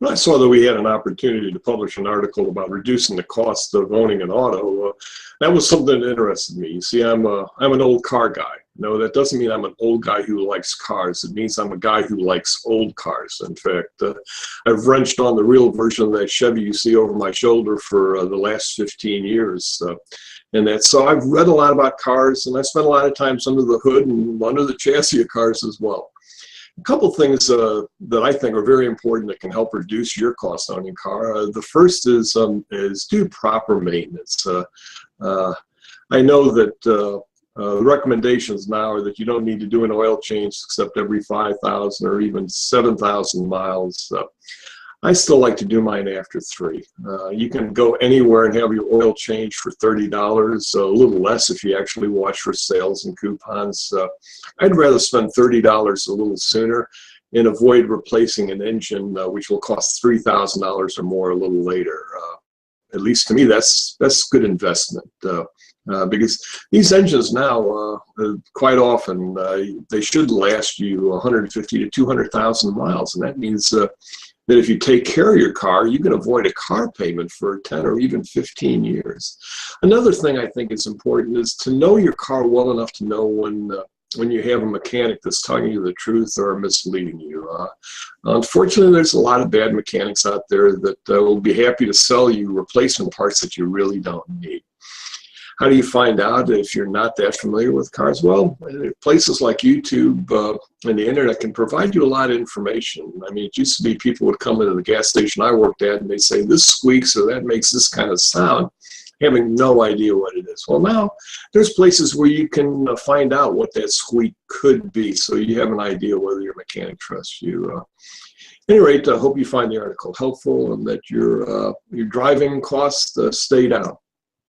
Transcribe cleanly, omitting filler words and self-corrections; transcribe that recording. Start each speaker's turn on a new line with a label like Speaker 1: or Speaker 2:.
Speaker 1: When I saw that we had an opportunity to publish an article about reducing the cost of owning an auto, that was something that interested me. You see, I'm an old car guy. No, that doesn't mean I'm an old guy who likes cars. It means I'm a guy who likes old cars. In fact, I've wrenched on the real version of that Chevy you see over my shoulder for the last 15 years. So I've read a lot about cars, and I spent a lot of times under the hood and under the chassis of cars as well. A couple things that I think are very important that can help reduce your cost owning a car. The first is do proper maintenance. I know that the recommendations now are that you don't need to do an oil change except every 5,000 or even 7,000 miles. I still like to do mine after 3. You can go anywhere and have your oil changed for $30, a little less if you actually watch for sales and coupons. I'd rather spend $30 a little sooner and avoid replacing an engine which will cost $3,000 or more a little later. At least to me, that's good investment. Because these engines now, quite often, they should last you 150 to 200,000 miles, and that means that if you take care of your car, you can avoid a car payment for 10 or even 15 years. Another thing I think is important is to know your car well enough to know when you have a mechanic that's telling you the truth or misleading you. Unfortunately, there's a lot of bad mechanics out there that will be happy to sell you replacement parts that you really don't need. How do you find out if you're not that familiar with cars? Well, places like YouTube and the internet can provide you a lot of information. I mean, it used to be people would come into the gas station I worked at and they'd say, this squeaks or that makes this kind of sound, having no idea what it is. Well, now there's places where you can find out what that squeak could be, so you have an idea whether your mechanic trusts you. At any rate, I hope you find the article helpful and that your driving costs stay down.